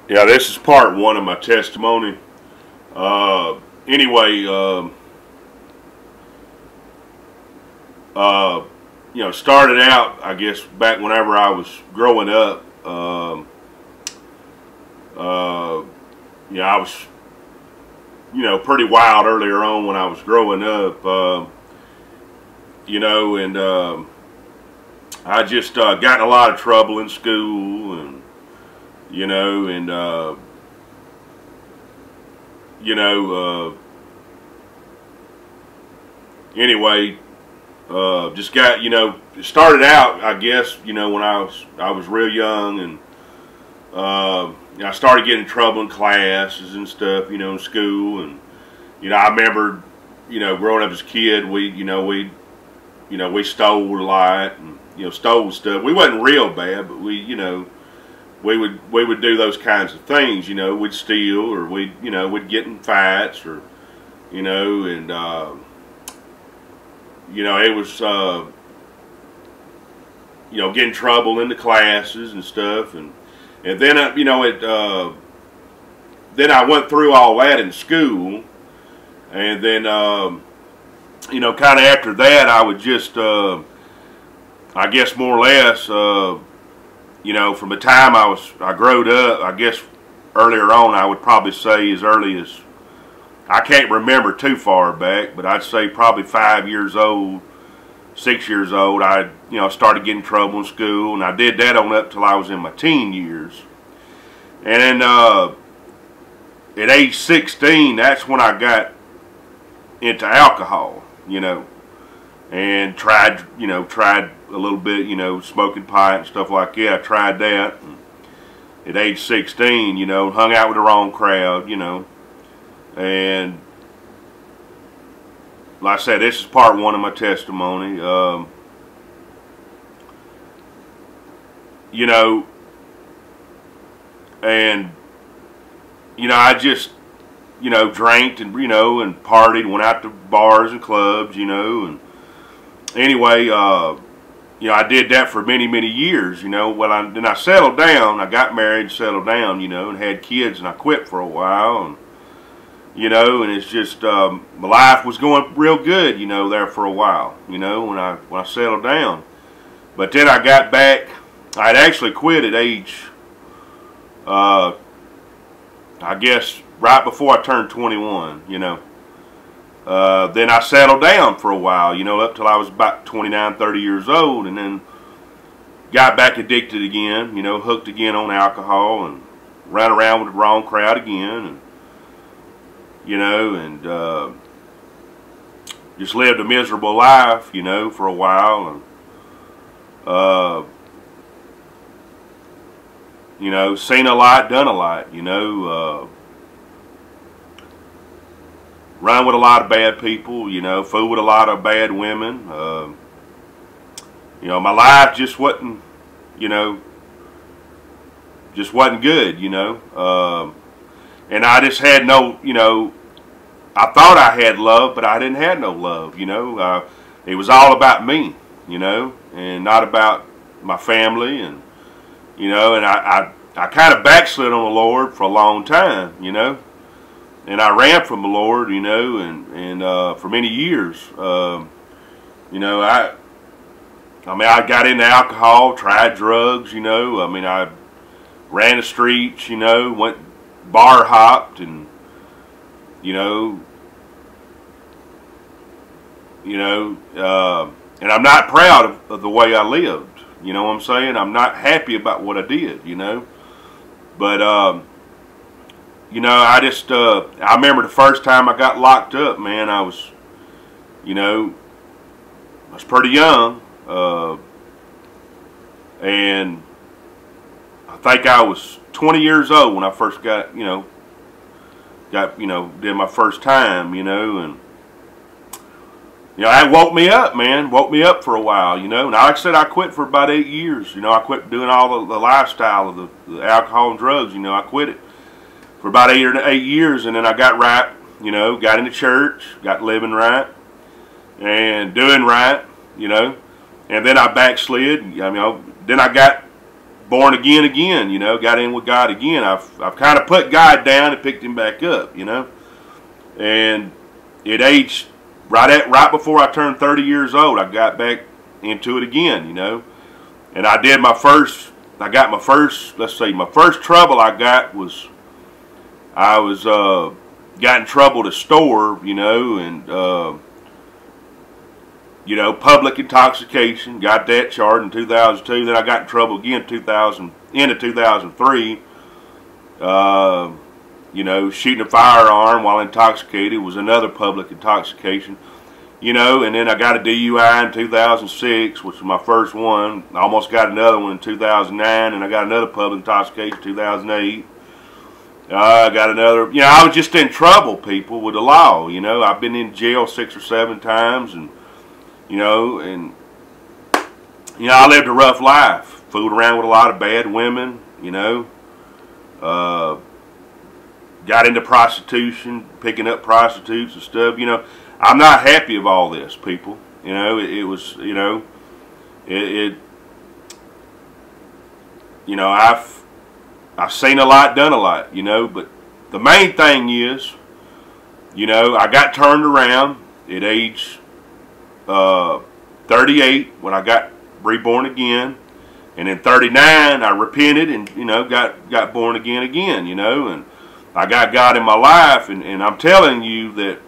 Yeah, this is part one of my testimony. Anyway, started out, I guess, back whenever I was growing up. I was, pretty wild earlier on when I was growing up. I just got in a lot of trouble in school, and you know, and anyway, just got, started out, I guess, when I was real young, and I started getting in trouble in classes and stuff, in school, and I remember, growing up as a kid, we stole a lot, and stole stuff. We wasn't real bad, but we would do those kinds of things, we'd steal, or we'd get in fights, or and it was get in trouble in the classes and stuff, and then then I went through all that in school, and then kind of after that I would just I guess more or less from the time I growed up, I guess earlier on, I would probably say as early as, I can't remember too far back, but I'd say probably 5 years old, 6 years old, I started getting in trouble in school, and I did that on up till I was in my teen years. And then at age 16, that's when I got into alcohol, and tried a little bit, smoking pot and stuff like that. I tried that. And at age 16, hung out with the wrong crowd, and like I said, this is part one of my testimony. I just, drank and, and partied, went out to bars and clubs, and anyway, I did that for many, many years, Well, then I settled down. I got married, settled down, and had kids, and I quit for a while, and and it's just my life was going real good, there for a while, when I settled down. But then I got back. I had actually quit at age, I guess, right before I turned 21, Then I settled down for a while, up till I was about 29, 30 years old, and then got back addicted again, hooked again on alcohol, and ran around with the wrong crowd again, and just lived a miserable life, for a while, and seen a lot, done a lot, run with a lot of bad people, fool with a lot of bad women. My life just wasn't, just wasn't good, and I just had no, I thought I had love, but I didn't have no love, it was all about me, and not about my family, and, and I kind of backslid on the Lord for a long time, and I ran from the Lord, and for many years, I got into alcohol, tried drugs, I ran the streets, went bar hopped, and, and I'm not proud of the way I lived, you know what I'm saying? I'm not happy about what I did, but, I just, I remember the first time I got locked up, man, I was pretty young, and I think I was 20 years old when I first got, did my first time, and, that woke me up, man, woke me up for a while, and like I said, I quit for about 8 years, I quit doing all the lifestyle of the alcohol and drugs, I quit it for about 8 years, and then I got right, got into church, got living right, and doing right, and then I backslid, then I got born again, you know, got in with God again. I've kind of put God down and picked him back up, you know. And at age, right before I turned 30 years old, I got back into it again, you know. And I did my first, let's see, my first trouble I got was, got in trouble at a store, you know, and, you know, public intoxication, got that charged in 2002. Then I got in trouble again into 2003. You know, shooting a firearm while intoxicated was another public intoxication. You know, and then I got a DUI in 2006, which was my first one. I almost got another one in 2009, and I got another public intoxication in 2008. I got another, you know, I was just in trouble, people, with the law. You know, I've been in jail 6 or 7 times, and you know, I lived a rough life. Fooled around with a lot of bad women, you know. Got into prostitution, picking up prostitutes and stuff, you know. I'm not happy of all this, people. You know, it was, you know, you know, I've seen a lot, done a lot, you know, but the main thing is, you know, I got turned around at age 38 when I got reborn again, and in 39 I repented and, you know, got born again, you know, and I got God in my life, and I'm telling you that,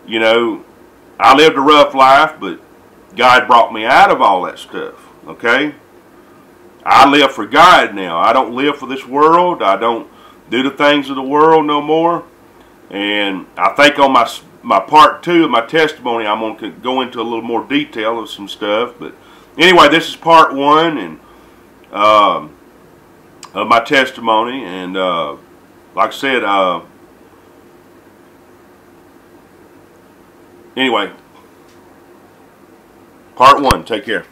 you know, I lived a rough life, but God brought me out of all that stuff, okay? I live for God now. I don't live for this world. I don't do the things of the world no more. And I think on my part 2 of my testimony, I'm going to go into a little more detail of some stuff. But anyway, this is part 1 and of my testimony. And like I said, anyway, part 1. Take care.